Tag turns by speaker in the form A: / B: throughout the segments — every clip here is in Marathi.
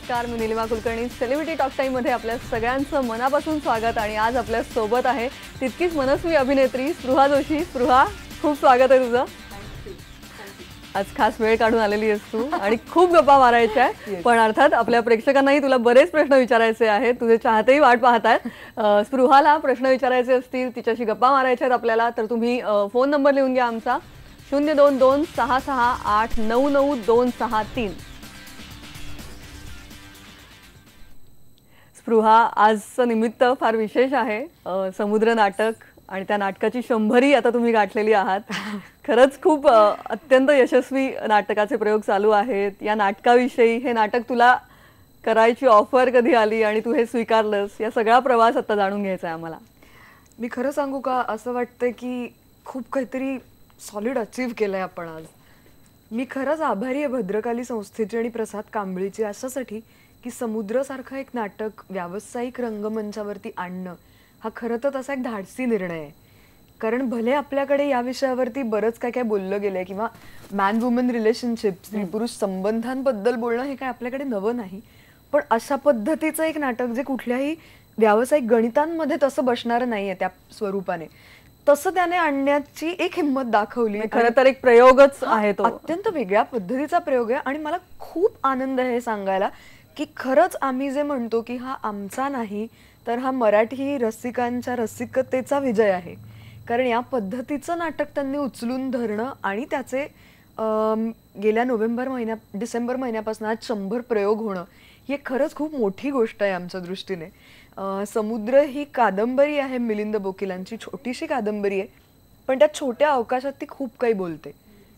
A: नमस्कार, मी Nilima Kulkarni. Celebrity talk time मध्ये आपल्या सगळ्यांचं मनापासून स्वागत. आणि आज आपल्या सोबत आहे तितकीच मनस्वी अभिनेत्री स्पृहा जोशी. स्पृहा, खूप स्वागत आहे तुझं. आज खास वेळ काढून आलेली आहेस तू आणि खूप गप्पा मारायच्या आहेत. पण अर्थात आपल्या प्रेक्षकांनाही तुला बरेच प्रश्न विचारायचे आहेत. तुझे चाहतेही वाट पाहत आहेत. स्पृहाला प्रश्न विचारायचे असतील, तिच्याशी गप्पा मारायच्या आहेत आपल्याला, तर तुम्ही फोन नंबर लिहून घ्या आमचा 02266899263. स्पृहा, आजचं निमित्त फार विशेष आहे. समुद्र नाटक आणि त्या नाटकाची 100री आता तुम्ही गाठलेली आहात. खरंच खूप अत्यंत यशस्वी नाटकाचे प्रयोग चालू आहेत. या नाटकाविषयी, हे नाटक तुला करायची ऑफर कधी आली आणि तू हे स्वीकारलंस, या सगळा प्रवास आता जाणून घ्यायचा आहे आम्हाला.
B: मी खरं सांगू का, असं वाटतं की खूप काहीतरी सॉलिड अचीव्ह केलंय आपण आज. मी खरंच आभारी आहे भद्रकाली संस्थेची आणि प्रसाद कांबळीची अशासाठी की समुद्रसारखं एक नाटक व्यावसायिक रंगमंचावरती आणणं हा खरं तर तसा एक धाडसी निर्णय आहे. कारण भले आपल्याकडे या विषयावरती बरंच काय काय बोललं गेलंय किंवा मॅन वुमन रिलेशनशिप, स्त्री पुरुष संबंधांबद्दल बोलणं हे काय आपल्याकडे नवं नाही, पण अशा पद्धतीचं एक नाटक जे कुठल्याही व्यावसायिक गणितांमध्ये तसं बसणारं नाहीये त्या स्वरूपाने, तसं त्याने आणण्याची एक हिंमत दाखवली.
A: खरं तर एक प्रयोगच आहे तो,
B: अत्यंत वेगळ्या पद्धतीचा प्रयोग आहे. आणि मला खूप आनंद आहे हे सांगायला की खरंच आम्ही जे म्हणतो की हा आमचा नाही, तर हा मराठी रसिकांच्या रसिकतेचा विजय आहे. कारण या पद्धतीचं नाटक त्यांनी उचलून धरणं आणि त्याचे गेल्या डिसेंबर महिन्यापासून आज 100 प्रयोग होणं, ही खरंच खूप मोठी गोष्ट आहे आमच्या दृष्टीने. समुद्र ही कादंबरी आहे मिलिंद बोकीलांची, छोटीशी कादंबरी आहे, पण त्या छोट्या अवकाशात ती खूप काही बोलते.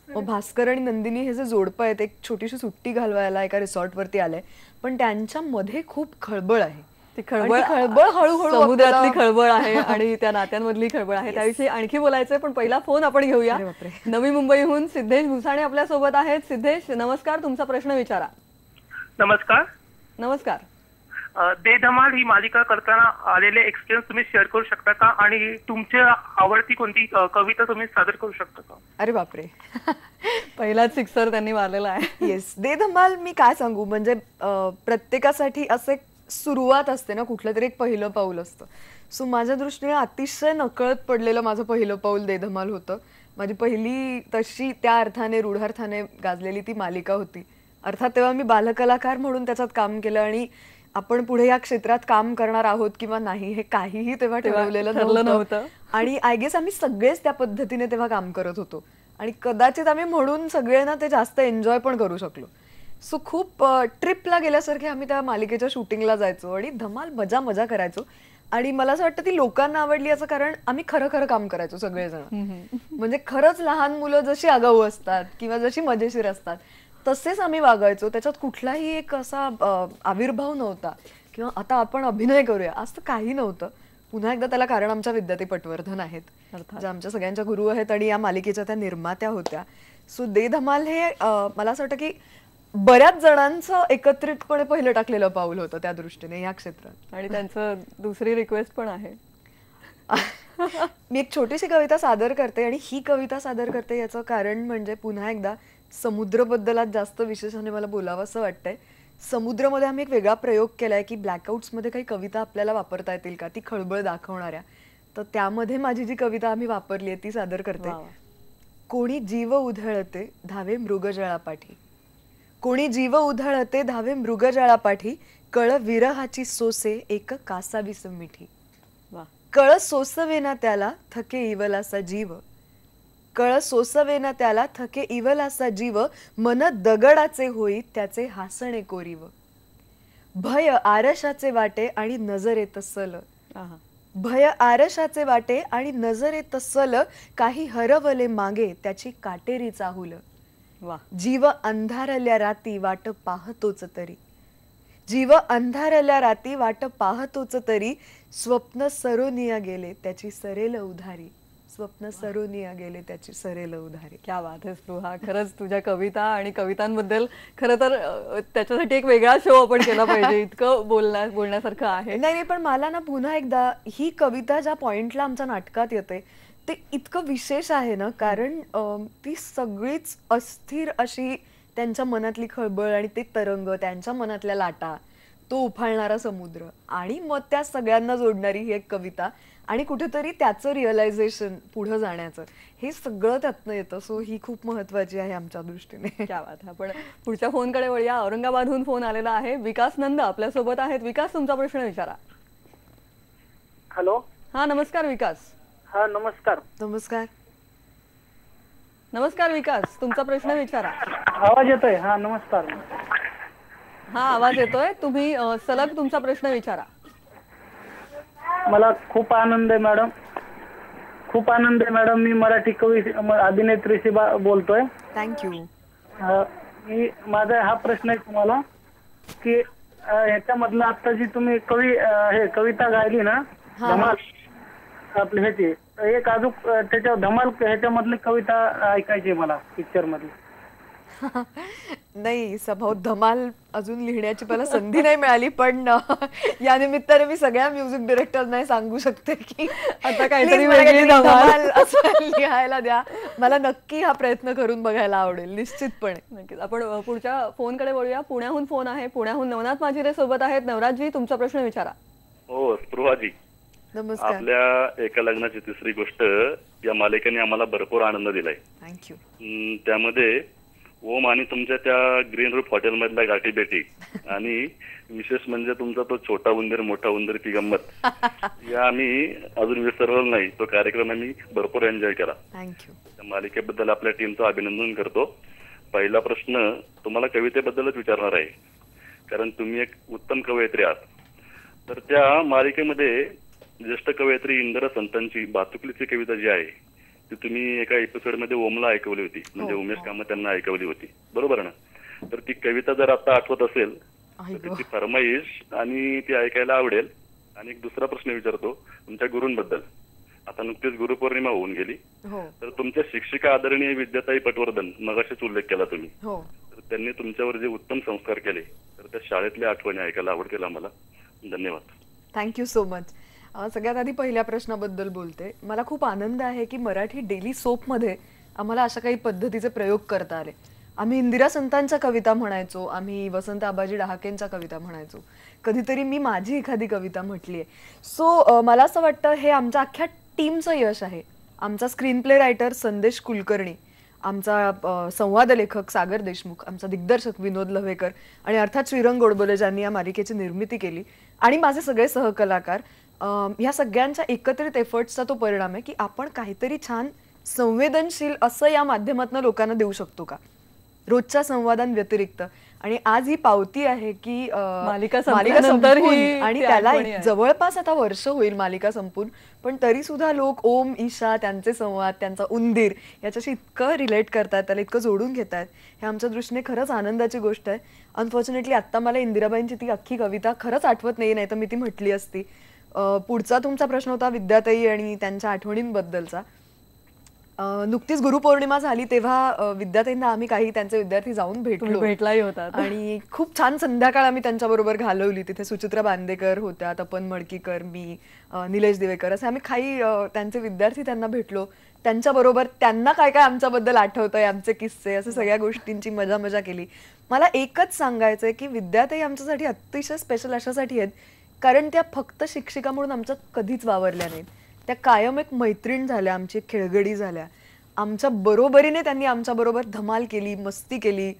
B: मग भास्कर आणि नंदिनी हे जे जोडपं आहे ते एक छोटीशी सुट्टी घालवायला एका रिसॉर्टवरती आलंय, पण त्यांच्यामध्ये खूप खळबळ आहे.
A: ती खळबळ
B: हळूहळू
A: समुद्रातली खळबळ आहे आणि त्या नात्यांमधली खळबळ आहे. त्याविषयी आणखी बोलायचंय, पण पहिला फोन आपण घेऊया. नवी मुंबईहून सिद्धेश भुसाणे आपल्या सोबत आहेत. सिद्धेश, नमस्कार, तुमचा प्रश्न विचारा.
C: नमस्कार.
A: नमस्कार.
C: दे धमाल ही मालिका करताना आलेले एक्सपिरियन्स तुम्ही शेअर करू शकता का, आणि तुमची आवडती कोणती कविता तुम्ही सादर करू शकता का?
B: अरे बापरे,
A: पहिलाच सिक्सर त्यांनी मारलेला आहे.
B: येस, दे धमाल मी काय सांगू, म्हणजे प्रत्येकासाठी असं एक सुरुवात असते ना, कुठलं तरी एक पहिलं पाऊल असतं. सो माझ्या दृष्टीने अतिशय नकळत पडलेलं माझं पहिलं पाऊल दे धमाल होतं. माझी पहिली तशी त्या अर्थाने रूढार्थाने गाजलेली ती मालिका होती. अर्थात तेव्हा मी बालकलाकार म्हणून त्याच्यात काम केलं आणि आपण पुढे या क्षेत्रात काम करणार आहोत किंवा नाही हे काहीही तेव्हा ठरवलेलं नव्हतं. आणि आय गेस आम्ही सगळेच त्या पद्धतीने तेव्हा काम करत होतो आणि कदाचित आम्ही म्हणून सगळ्यांना ते जास्त एन्जॉय पण करू शकलो. सो खूप ट्रिपला गेल्यासारखे आम्ही त्या मालिकेच्या शूटिंगला जायचो आणि धमाल मजा करायचो. आणि मला असं वाटतं ती लोकांना आवडली याचं कारण आम्ही खरं काम करायचो सगळेजण. म्हणजे खरंच लहान मुलं जशी आगाऊ असतात किंवा जशी मजेशीर असतात तसेच आम्ही वागायचो. त्याच्यात कुठलाही एक असा आविर्भाव नव्हता किंवा आता आपण अभिनय करूया असं काही नव्हतं. पुन्हा एकदा त्याला कारण आमच्या विद्यार्थी पटवर्धन आहेत, ज्या आमच्या सगळ्यांच्या गुरु आहेत आणि या मालिकेच्या त्या निर्मात्या होत्या. सो दे धमाल हे मला असं वाटतं की बऱ्याच जणांचं एकत्रितपणे पहिलं टाकलेलं पाऊल होतं त्या दृष्टीने या क्षेत्रात.
A: आणि त्यांचं दुसरी रिक्वेस्ट पण आहे.
B: मी एक छोटीशी कविता सादर करते आणि ही कविता सादर करते याचं कारण म्हणजे पुन्हा एकदा समुद्रबद्दल जास्त विशेषाने मला बोलावं असं वाटतंय. समुद्रमध्ये आम्ही एक वेगळा प्रयोग केलाय की ब्लॅकआउट्समध्ये काही कविता आपल्याला वापरता येतील का, ती खळबळ दाखवणाऱ्या. तर त्यामध्ये माझी जी कविता आम्ही वापरली आहे ती सादर करते. कोणी जीव उधळते धावे मृगजळापाठी, कोणी जीव उधळते धावे मृगजळापाठी, कळ विरहाची सोसे एक कासावीस मिठी. कळ सोसवेना त्याला थके इवलासा जीव, कळ सोसवेना त्याला थके इवलासा जीव, मन दगडाचे होई त्याचे हासणे कोरीव. भय आरशाचे वाटे आणि नजरेत सल, भय आरशाचे वाटे आणि नजरेत सल, काही हरवले मागे त्याची काटेरी चाहुल. जीव अंधारल्या राती वाट पाहतोच तरी, जीव अंधारल्या राती वाट पाहतोच तरी, स्वप्न सरोनिया गेले त्याची सरेल उधारी, स्वप्न सरोनिया गेले त्याची सरेल उधारी.
A: क्या बात आहे स्पृहा, खरंच तुझ्या कविता आणि कवितांबद्दल खरं तर त्याच्यासाठी एक वेगळा शो आपण केला पाहिजे, इतकं बोलण्यासारखं आहे.
B: नाही, पण मला ना पुन्हा एकदा ही कविता ज्या पॉइंटला आमच्या नाटकात येते ते इतकं विशेष आहे ना, कारण ती सगळीच अस्थिर अशी त्यांच्या मनातली खळबळ आणि ते तरंग, त्यांच्या मनातल्या लाटा, तो उफाळणारा समुद्र आणि मग त्या सगळ्यांना जोडणारी ही एक कविता आणि कुठेतरी त्याचं रिअलायझेशन पुढे जाण्याचं, हे सगळं त्यातनं येतं. सो ही खूप महत्वाची आहे आमच्या दृष्टीने.
A: क्या बात आहे. आपण पुढच्या फोनकडे वळूया. औरंगाबादहून फोन आलेला आहे. विकास नंद आपल्या सोबत आहेत. विकास, तुमचा प्रश्न विचारा.
D: हॅलो.
A: हा, नमस्कार विकास.
D: हा, नमस्कार.
B: नमस्कार.
A: नमस्कार विकास, तुमचा प्रश्न विचारा.
D: आवाज येतोय? हा, नमस्कार.
A: हा, आवाज येतोय. तुम्ही सलग तुमचा प्रश्न विचारा.
D: मला खूप आनंद आहे मॅडम, खूप आनंद आहे मॅडम. मी मराठी कवी अभिनेत्रीशी बोलतोय.
B: थँक्यू.
D: मी माझा हा प्रश्न आहे तुम्हाला की ह्याच्यामधलं आता जी तुम्ही कविता गायली ना, धमाल आपली ह्याची, एक अजून त्याच्या धमाल ह्याच्यामधली कविता ऐकायची मला, पिक्चर मधली.
B: नाही सभाऊ, धमाल अजून लिहिण्याची मला संधी नाही मिळाली, पण या निमित्ताने मी सगळ्या म्युझिक डिरेक्टरना सांगू शकते की
A: आता काहीतरी
B: please मला
A: वेगळी
B: काहीतरी
A: धमाल
B: धमाल असं लिहायला द्या. मला नक्की हा प्रयत्न करून बघायला आवडेल, निश्चितपणे.
A: नक्कीच. आपण पुढच्या फोनकडे वळूया. पुण्याहून फोन आहे. पुण्याहून नवनाथ माजिरे सोबत आहेत. नवराजजी, तुमचा प्रश्न विचारा.
E: हो, स्पृहाजी,
B: नमस्कार.
E: आपल्या एका लग्नाची तिसरी गोष्ट या मालिकेने आम्हाला भरपूर आनंद दिलाय.
B: थँक्यू.
E: त्यामध्ये ओम आणि तुमच्या त्या ग्रीन रूफ हॉटेल मधल्या गाठी भेटी आणि विशेष म्हणजे तुमचा तो छोटा उंदीर मोठा उंदीर ती गंमत, या आम्ही अजून विसरलो नाही. तो कार्यक्रम आम्ही भरपूर एन्जॉय केला.
B: थँक्यू.
E: त्या मालिकेबद्दल आपल्या टीमचं अभिनंदन करतो. पहिला प्रश्न तुम्हाला कवितेबद्दलच विचारणार आहे, कारण तुम्ही एक उत्तम कवयित्री आहात. तर त्या मालिकेमध्ये ज्येष्ठ कवयित्री इंदिरा संतांची भातुकलीची कविता जी आहे ती तुम्ही एका एपिसोड मध्ये ओमला ऐकवली होती, म्हणजे उमेश कामत त्यांना ऐकवली होती, बरोबर ना? तर ती कविता जर आता आठवत असेल तर तिची फरमाईश आणि ती ऐकायला आवडेल. आणि एक दुसरा प्रश्न विचारतो तुमच्या गुरूंबद्दल. आता नुकतीच गुरुपौर्णिमा होऊन गेली, तर तुमच्या शिक्षिका आदरणीय विद्याताई पटवर्धन, मगाशीच उल्लेख केला तुम्ही, तर त्यांनी तुमच्यावर जे उत्तम संस्कार केले, तर त्या शाळेतल्या आठवणी ऐकायला आवडतील आम्हाला. धन्यवाद.
B: Thank you so much. सगळ्यात आधी पहिल्या प्रश्नाबद्दल बोलते. मला खूप आनंद आहे की मराठी डेली सोपमध्ये आम्हाला अशा काही पद्धतीचे प्रयोग करता आले. आम्ही इंदिरा संतांच्या कविता म्हणायचो, आम्ही वसंत आबाजी डहाकेंच्या कविता म्हणायचो, कधीतरी मी माझी एखादी कविता म्हटली आहे. सो मला असं वाटतं हे आमच्या अख्ख्या टीमचं यश आहे. आमचा स्क्रीन प्ले रायटर संदेश कुलकर्णी, आमचा संवाद लेखक सागर देशमुख, आमचा दिग्दर्शक विनोद लव्हेकर आणि अर्थात श्रीरंग गोडबोले ज्यांनी या मालिकेची निर्मिती केली, आणि माझे सगळे सहकलाकार. ह्या सगळ्यांच्या एकत्रित एफर्ट्सचा तो परिणाम आहे की आपण काहीतरी छान संवेदनशील असं या माध्यमातून लोकांना देऊ शकतो का, रोजच्या संवादांव्यतिरिक्त. आणि आज ही पावती आहे की
A: मालिका संपल्यानंतर ही
B: आणि त्याला जवळपास आता वर्ष होईल मालिका संपून, पण तरी सुद्धा लोक ओम, ईशा, त्यांचे संवाद, त्यांचा उंदीर याच्याशी इतकं रिलेट करतात, त्याला इतकं जोडून घेतात. हे आमच्या दृष्टीने खरंच आनंदाची गोष्ट आहे. अनफॉर्च्युनेटली आता मला इंदिराबाईंची ती अख्खी कविता खरंच आठवत नाही तर मी ती म्हटली असती. पुढचा तुमचा प्रश्न होता विद्याताई आणि त्यांच्या आठवणींबद्दलचा. नुकतीच गुरुपौर्णिमा झाली तेव्हा विद्याताईंना आम्ही काही त्यांचे विद्यार्थी जाऊन
A: भेटलाही होता
B: आणि खूप छान संध्याकाळ आम्ही त्यांच्याबरोबर घालवली. तिथे सुचित्रा बांदेकर होत्या, तपन मडकीकर, मी, निलेश दिवेकर, असे आम्ही काही त्यांचे विद्यार्थी त्यांना भेटलो. त्यांच्याबरोबर त्यांना काय काय आमच्याबद्दल आठवतंय, आमचे किस्से, असे सगळ्या गोष्टींची मजा केली. मला एकच सांगायचंय की विद्याताई आमच्यासाठी अतिशय स्पेशल अशासाठी आहेत कारण त्या फक्त शिक्षिका म्हणून आमच्यात कधीच वावरल्या नाहीत. त्या कायम एक मैत्रीण झाल्या, आमची एक खेळगडी झाल्या. आमच्या बरोबरीने त्यांनी आमच्या बरोबर धमाल केली, मस्ती केली,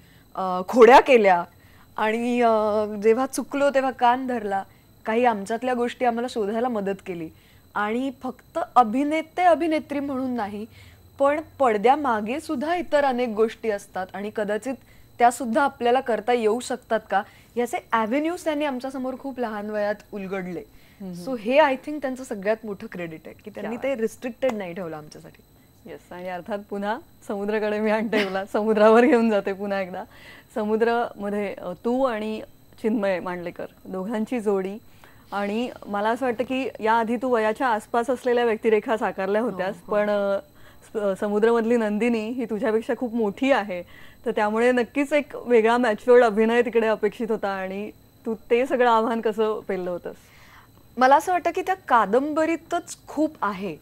B: खोड्या केल्या आणि जेव्हा चुकलो तेव्हा कान धरला. काही आमच्यातल्या गोष्टी आम्हाला शोधायला मदत केली. आणि फक्त अभिनेते अभिनेत्री म्हणून नाही, पण पडद्यामागे सुद्धा इतर अनेक गोष्टी असतात आणि कदाचित त्या सुद्धा आपल्याला करता येऊ शकतात का, याचे ॲव्हेन्यूज त्यांनी आमच्या समोर खूप लहान वयात उलगडले. सो हे आय थिंक त्यांचं सगळ्यात मोठं क्रेडिट आहे की त्यांनी ते रिस्ट्रिक्टेड नाही ठेवलं आमच्यासाठी.
A: येस. आणि अर्थात पुन्हा समुद्राकडे मी आणते, मला समुद्रावर घेऊन जाते पुन्हा एकदा. समुद्रामध्ये तू आणि चिन्मय मांडलेकर दोघांची जोडी, आणि मला असं वाटतं की याआधी तू वयाच्या आसपास असलेल्या व्यक्तिरेखा साकारल्या होत्यास, पण समुद्रमधली नंदिनी ही तुझ्यापेक्षा खूप मोठी आहे, तर त्यामुळे नक्कीच एक वेगळा मॅच्युअर्ड अभिनय तिकडे अपेक्षित होता. आणि तू ते सगळं आव्हान कसं पेललं होतंस?
B: मला असं वाटतं की त्या कादंबरीतच खूप आहे.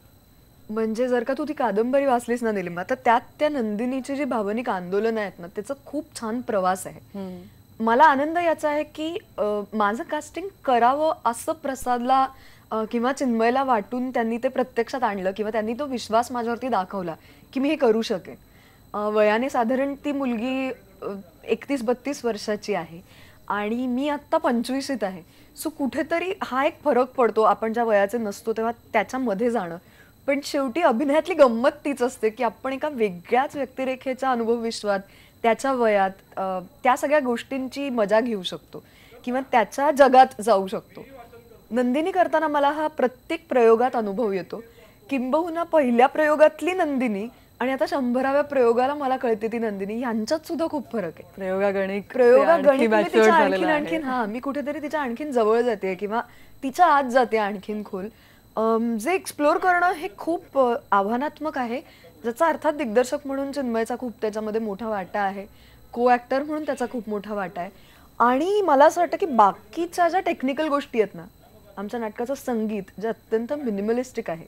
B: म्हणजे जर का तू ती कादंबरी वाचलीस ना निलिमा, तर त्यात त्या नंदिनीची जी भावनिक आंदोलन आहेत ना, त्याचा खूप छान प्रवास आहे. मला आनंद याचा आहे की माझं कास्टिंग करावं असं प्रसादला किंवा चिन्मयला वाटून त्यांनी ते प्रत्यक्षात आणलं, किंवा त्यांनी तो विश्वास माझ्यावरती दाखवला की मी हे करू शकेन. वयाने साधारण ती मुलगी 31-32 वर्षाची आहे आणि मी आत्ता 25शीत आहे. सो कुठेतरी हा एक फरक पडतो, आपण ज्या वयाचे नसतो तेव्हा त्याच्यामध्ये जाणं. पण शेवटी अभिनयातली गंमत तीच असते की आपण एका वेगळ्याच व्यक्तिरेखेच्या अनुभव विश्वात, त्याच्या वयात त्या सगळ्या गोष्टींची मजा घेऊ शकतो किंवा त्याच्या जगात जाऊ शकतो. नंदिनी करताना मला हा प्रत्येक प्रयोगात अनुभव येतो. किंबहुना पहिल्या प्रयोगातली नंदिनी आणि आता 100व्या प्रयोगाला मला कळते ती नंदिनी, यांच्यात सुद्धा खूप फरक आहे.
A: प्रयोगागणिक
B: आणखीन मी कुठेतरी तिच्या आणखीन जवळ जाते किंवा तिच्या आत जाते आणखीन खोल. जे एक्सप्लोर करणं हे खूप आव्हानात्मक आहे, ज्याचा अर्थात दिग्दर्शक म्हणून चिन्मयचा खूप त्याच्यामध्ये मोठा वाटा आहे, को ऍक्टर म्हणून त्याचा खूप मोठा वाटा आहे. आणि मला असं वाटतं की बाकीच्या ज्या टेक्निकल गोष्टी आहेत ना, आमच्या नाटकाचं संगीत जे अत्यंत मिनिमलिस्टिक आहे,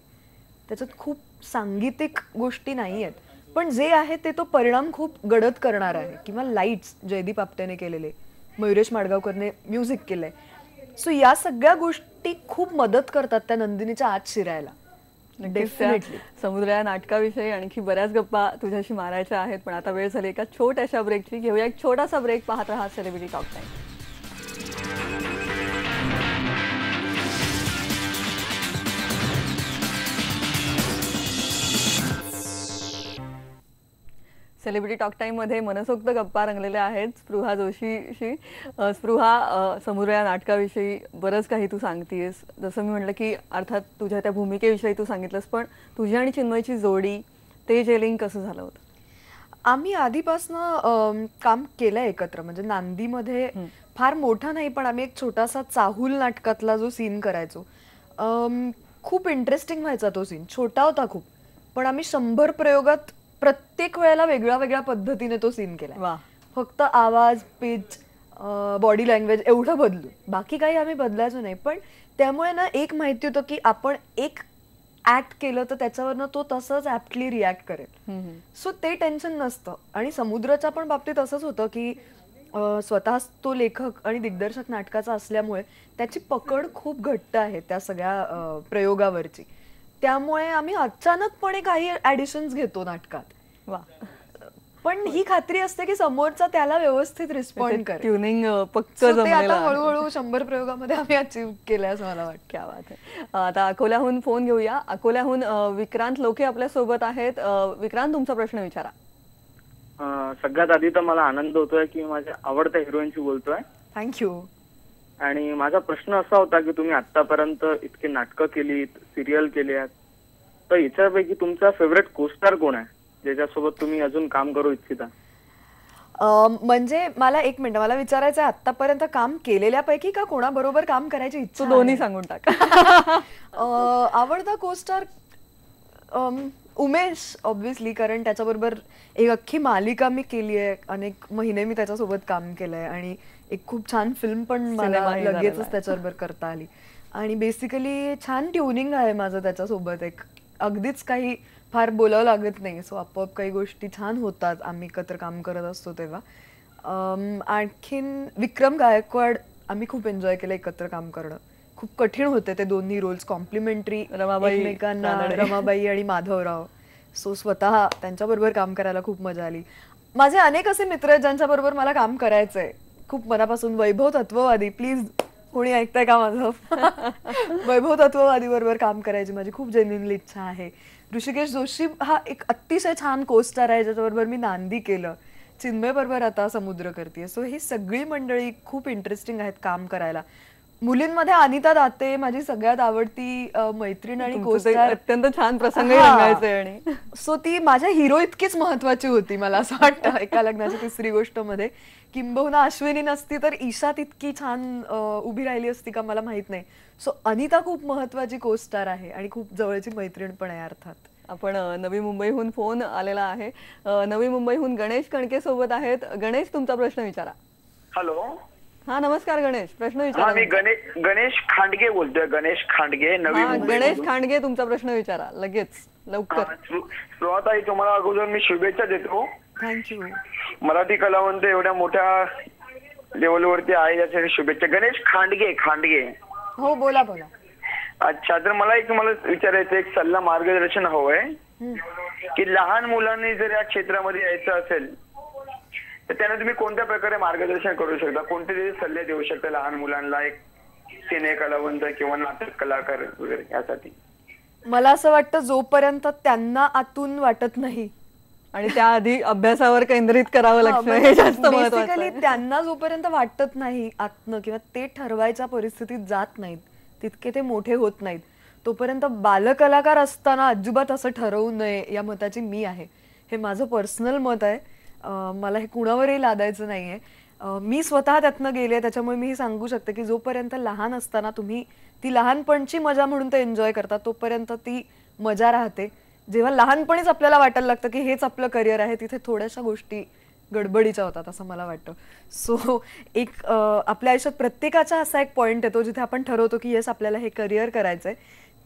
B: त्याच्यात खूप सांगीतिक गोष्टी नाही आहेत, पण जे आहे ते तो परिणाम खूप गडद करणार आहे. किंवा लाईट्स जयदीप आपटेने केलेले, मयुरेश माडगावकरने म्युझिक केलंय. सो या सगळ्या गोष्टी खूप मदत करतात त्या नंदिनीच्या आत शिरायला.
A: डेफिनेटली. समुद्र या नाटकाविषयी आणखी बऱ्याच गप्पा तुझ्याशी मारायच्या आहेत, पण आता वेळ झाली एका छोट्याशा ब्रेकची. घेऊया एक छोटासा ब्रेक. पाहत राहा celebrity talk time. Celebrity talk टाईममध्ये मनसोक्त गप्पा रंगलेल्या आहेत स्पृहा जोशीशी. स्पृहा, समुद्र या नाटकाविषयी बरंच काही तू सांगतेस. जसं मी म्हटलं की अर्थात तुझ्या त्या भूमिकेविषयी तू सांगितलंस, पण तुझी आणि चिन्मयची जोडी, ते जे लिंक कसं झालं होतं?
B: आम्ही आधीपासनं काम केलंय एकत्र. म्हणजे नांदीमध्ये फार मोठा नाही, पण आम्ही एक छोटासा चाहूल नाटकातला जो सीन करायचो, खूप इंटरेस्टिंग व्हायचा तो सीन. छोटा होता खूप, पण आम्ही 100 प्रयोगात प्रत्येक वेळेला वेगळ्या वेगळ्या पद्धतीने तो सीन केला. फक्त आवाज, पिच, बॉडी लँग्वेज एवढं बदलू, बाकी काही आम्ही बदलायचो नाही. पण त्यामुळे ना एक माहिती होतं की आपण एक ऍक्ट केलं तर त्याच्यावरनं तो तसंच ऍप्टली रिॲक्ट करेल. सो ते टेन्शन नसतं. आणि समुद्राच्या पण बाबतीत असंच होतं की स्वतः तो लेखक आणि दिग्दर्शक नाटकाचा असल्यामुळे त्याची पकड खूप घट्ट आहे त्या सगळ्या प्रयोगावरची. त्यामुळे आम्ही अचानकपणे काही ऍडिशन्स घेतो नाटकात.
A: वा.
B: पण ही खात्री असते की समोरचा त्याला व्यवस्थित रिस्पॉन्ड करेल.
A: ट्युनिंग पक्क
B: ते
A: जमलेलं
B: आता
A: आहे.
B: हळूहळू 100 प्रयोगामध्ये आम्ही अचीव्ह केलंय असं मला वाटतं.
A: क्या बात आहे. आता अकोल्याहून फोन घेऊया. अकोल्याहून विक्रांत लोके आपल्या सोबत आहेत. विक्रांत, तुमचा प्रश्न विचारा.
F: सगळ्यात आधी तर मला आनंद होतोय की माझ्या आवडत्या हिरोईनशी बोलतोय.
B: थँक्यू.
F: आणि माझा प्रश्न असा होता की तुम्ही आतापर्यंत इतके नाटकं केलीत, सिरियल केल्यात, तर याच्यापैकी तुमचा फेवरेट कोस्टार कोण आहे ज्याच्यासोबत तुम्ही अजून काम करू इच्छिता?
B: म्हणजे मला एक मिनिट, मला विचारायचं आहे आतापर्यंत काम केलेल्यापैकी का कोणाबरोबर काम करायची इच्छा?
A: दोन्ही सांगून टाक.
B: आवडता कोस्टार उमेश ऑब्व्हियसली, कारण त्याच्याबरोबर एक अख्खी मालिका मी केली आहे. अनेक महिने मी त्याच्यासोबत काम केलंय आणि एक खूप छान फिल्म पण मला लगेचच त्याच्याबरोबर करता आली. आणि बेसिकली छान ट्युनिंग आहे माझं त्याच्यासोबत. एक अगदीच काही फार बोलावं लागत नाही. सो आपोआप काही गोष्टी छान होतात आम्ही एकत्र काम करत असतो तेव्हा. आणखीन विक्रम गायकवाड आम्ही खूप एन्जॉय केलं एकत्र काम करणं. खूप कठीण होते ते दोन्ही रोल्स कॉम्प्लिमेंटरी एकमेकांना, रमाबाई आणि माधवराव. सो स्वतः त्यांच्याबरोबर काम करायला खूप मजा आली. माझे अनेक असे मित्र आहेत ज्यांच्याबरोबर मला काम करायचंय खूप मनापासून. वैभव तत्ववादी, प्लीज कोणी ऐकताय का माझं? वैभव तत्ववादी बरोबर काम करायची माझी खूप जेन्युइनली इच्छा आहे. ऋषिकेश जोशी हा एक अतिशय छान कोस्टार आहे ज्याच्याबरोबर मी नांदी केलं. चिन्मय बरोबर आता समुद्र करते. सो ही सगळी मंडळी खूप इंटरेस्टिंग आहेत काम करायला. मुलींमध्ये अनिता दाते माझी सगळ्यात आवडती मैत्रीण आणि कोस्टार.
A: अत्यंत छान प्रसंग रंगायचे. आणि
B: सो ती माझ्या हिरो इतकीच महत्वाची होती मला असं वाटतं एका लग्नाची तिसरी गोष्ट मध्ये. किंबहुना अश्विनी नसती तर ईशा तितकी छान उभी राहिली असती का मला माहित नाही. सो अनिता खूप महत्वाची कोस्टार आहे आणि खूप जवळची मैत्रीण पण आहे अर्थात.
A: आपण नवी मुंबईहून फोन आलेला आहे. नवी मुंबईहून गणेश कणके सोबत आहेत. गणेश, तुमचा प्रश्न विचारा.
G: हॅलो.
A: हा नमस्कार गणेश, प्रश्न
G: हा
A: विचारा
G: मी
A: तुमचा.
G: गणेश खांडगे बोलतोय. गणेश खांडगे नवी
A: हा
G: मुंबई
A: गणेश
G: मधून.
A: खांडगे, तुमचा प्रश्न विचारा लगेच लवकर.
G: सुरुवात तुम्हाला अगोदर मी शुभेच्छा देतो.
B: थँक्यू.
G: मराठी कलावंत एवढ्या मोठ्या लेवलवरती आहे यासाठी शुभेच्छा. गणेश खांडगे खांडगे.
B: हो बोला बोला.
G: अच्छा, तर मला तुम्हाला विचारायचं एक सल्ला मार्गदर्शन हवंय की लहान मुलांनी जर या क्षेत्रामध्ये यायचं असेल तर त्यांना तुम्ही कोणत्या प्रकारे मार्गदर्शन करू शकता, कोणते तरी सल्ले देऊ शकता लहान मुलांना, एक सिने कलावंत किंवा नाटक कलाकार वगैरे यासाठी?
B: मला असं वाटतं जोपर्यंत त्यांना आतून वाटत नाही
A: आणि त्याआधी अभ्यासावर केंद्रित करावं लक्ष, हे जास्त महत्त्वाचं
B: बेसिकली
A: आहे.
B: त्यांना जोपर्यंत वाटत नाही आतनं किंवा ते ठरवायच्या परिस्थितीत जात नाहीत तितके ते मोठे होत नाहीत तोपर्यंत बालकलाकार असताना अजिबात असं ठरवू नये या मताची मी आहे. हे माझं पर्सनल मत आहे. मला हे कुणावरही लादायचं नाहीये. मी स्वतः त्यातनं गेले त्याच्यामुळे मी हे सांगू शकते की जोपर्यंत लहान असताना तुम्ही ती लहानपणची मजा म्हणून ते एन्जॉय करता तोपर्यंत ती मजा राहते. जेव्हा लहानपणीच आपल्याला वाटायला लागतं की हेच आपलं करिअर आहे तिथे थोड्याशा गोष्टी गडबडीच्या होतात असं मला वाटतं. सो एक आपल्या आयुष्यात प्रत्येकाचा असा एक पॉइंट येतो जिथे आपण ठरवतो की येस आपल्याला हे करिअर करायचंय.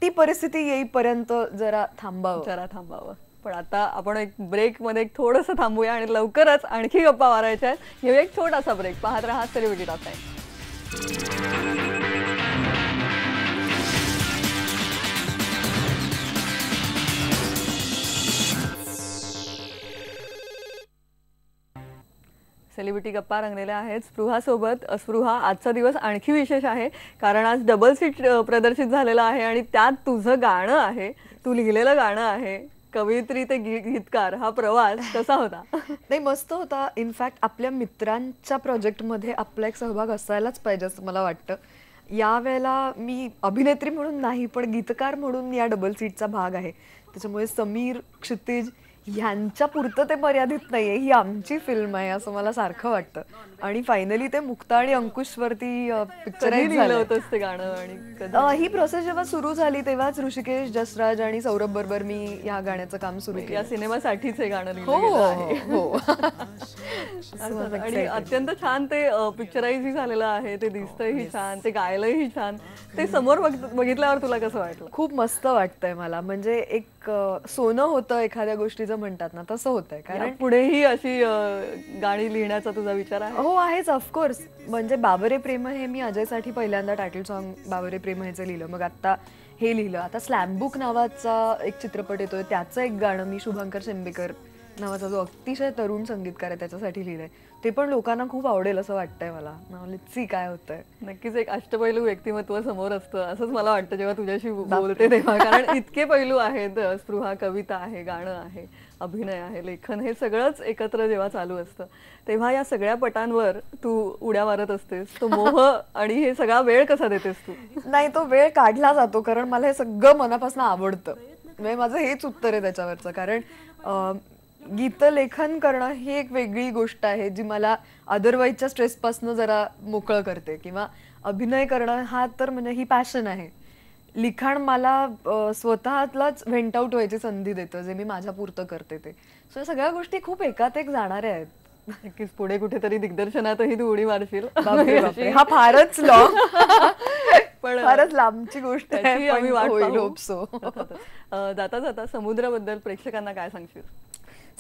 B: ती परिस्थिती येईपर्यंत जरा थांबावं.
A: पण आता आपण एक ब्रेक मध्ये एक थोडंसं थांबूया आणि लवकरच आणखी गप्पा मारायच्या आहेत. घेऊया एक छोटासा ब्रेक. पाहत रहा सेलिब्रिटी टॉक टाइम. सेलिब्रिटी गप्पा रंगलेल्या आहेत स्पृहा सोबत. स्पृहा, आजचा दिवस आणखी विशेष आहे कारण आज डबल सीट प्रदर्शित झालेलं आहे आणि त्यात तुझं गाणं आहे, तू लिहिलेलं गाणं आहे. कवयित्री ते गीतकार, हा प्रवास कसा होता?
B: नाही मस्त होता. इनफॅक्ट आपल्या मित्रांच्या प्रोजेक्टमध्ये आपला एक सहभाग असायलाच पाहिजे असं मला वाटतं. यावेळेला मी अभिनेत्री म्हणून नाही पण गीतकार म्हणून या डबल सीटचा भाग आहे. त्याच्यामुळे समीर, क्षितिज ह्यांच्या पुरतं ते मर्यादित नाहीये. ही आमची फिल्म आहे असं मला सारखं वाटतं. आणि फायनली ते मुक्ता आणि अंकुशवरती पिक्चराइज झालं
A: होतं ते गाणं. आणि
B: ही प्रोसेस जेव्हा सुरू झाली तेव्हाच ऋषिकेश, जसराज आणि सौरभ बरोबर मी या गाण्याचं काम सुरू केलं.
A: या सिनेमासाठीच हे गाणं लिहिलं आहे.
B: हो.
A: आणि अत्यंत छान ते पिक्चराइज झालेलं आहे. ते दिसतंही छान, ते गायलंही छान. ते समोर बघितल्यावर तुला कसं वाटलं?
B: खूप मस्त वाटतंय मला. म्हणजे एक सोनं होतं एखाद्या गोष्टीचं म्हणतात ना तसं होतंय. कारण
A: पुढेही अशी गाणी लिहिण्याचा तुझा विचार आहे?
B: हो आहेच ऑफकोर्स. म्हणजे बाबरे प्रेम हे मी अजयसाठी पहिल्यांदा टायटल सॉन्ग बाबरे प्रेम हेचं लिहिलं. मग आता हे लिहिलं. आता स्लॅमबुक नावाचा एक चित्रपट येतोय त्याचं एक गाणं मी शुभंकर शेंबेकर नावाचा जो अतिशय तरुण संगीतकार आहे त्याच्यासाठी लिहिलंय. ते पण लोकांना खूप आवडेल असं वाटतंय मला. सी काय होतंय.
A: नक्कीच एक अष्टपैलू व्यक्तिमत्व समोर असतं असंच मला वाटतं जेव्हा तुझ्याशी बोलते तेव्हा. कारण इतके पैलू आहेत. स्पृहा कविता आहे, गाणं आहे, अभिनय आहे, लेखन, हे सगळंच एकत्र जेव्हा चालू असतं तेव्हा या सगळ्या पटांवर तू उड्या मारत असतेस. तो मोह आणि हे सगळा वेळ कसा देतेस तू?
B: नाही तो वेळ काढला जातो कारण मला हे सगळं मनापासून आवडतं. म्हणजे माझं हेच उत्तर आहे त्याच्यावरचं. कारण गीतलेखन करणं ही एक वेगळी गोष्ट आहे जी मला अदरवाईजच्या स्ट्रेसपासून जरा मोकळं करते. किंवा अभिनय करणं हा तर म्हणजे ही पॅशन आहे. लिखाण मला स्वतःलाच व्हेंट आउट व्हायची संधी देतं जे मी माझ्या पुरतं करते ते. सो या सगळ्या गोष्टी खूप एकात एक जाणाऱ्या आहेत.
A: नक्कीच पुढे कुठेतरी दिग्दर्शनातही तू उडी मारशील.
B: हा फारच लॉंग
A: पण
B: फारच लांबची गोष्ट आहे.
A: आम्ही वाट पाहू.
B: सो
A: जाता जाता समुद्राबद्दल प्रेक्षकांना काय सांगशील?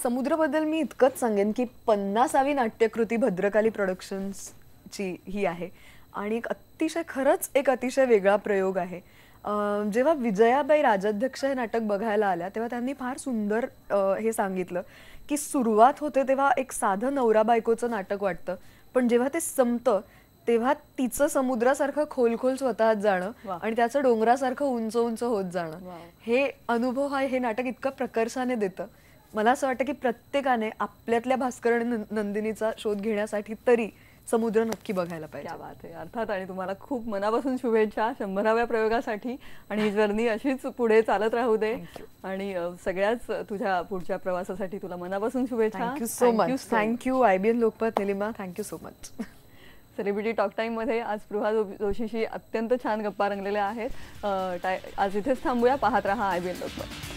B: समुद्राबद्दल मी इतकंच सांगेन की 50वी नाट्यकृती भद्रकाली प्रोडक्शन्सची ही आहे आणि खरंच एक अतिशय वेगळा प्रयोग आहे. जेव्हा विजयाबाई राजाध्यक्ष हे नाटक बघायला आल्या तेव्हा त्यांनी फार सुंदर हे सांगितलं की सुरुवात होते तेव्हा एक साधं नवरा बायकोचं नाटक वाटतं पण जेव्हा ते संपतं तेव्हा तिचं समुद्रासारखं खोल स्वतःत जाणं आणि त्याचं डोंगरासारखं उंच उंच होत जाणं हे अनुभव हे नाटक इतकं प्रकर्षाने देतं. मला असं वाटतं की प्रत्येकाने आपल्यातल्या भास्कर नंदिनीचा शोध घेण्यासाठी तरी समुद्र नक्की बघायला पाहिजे.
A: क्या बात आहे. अर्थात. आणि तुम्हाला खूप मनापासून शुभेच्छा 100व्या प्रयोगासाठी आणि ही जर्नी अशीच पुढे चालत राहू दे. आणि सगळ्याच तुझ्या पुढच्या प्रवासासाठी तुला मनापासून शुभेच्छा.
B: Thank you so much. Thank you IBN Lokmat Nilima. Thank you so much.
A: Celebrity talk time मध्ये आज स्पृहा जोशीशी अत्यंत छान गप्पा रंगलेल्या आहेत. आज इथेच थांबूया. पाहत रहा IBN लोकमत.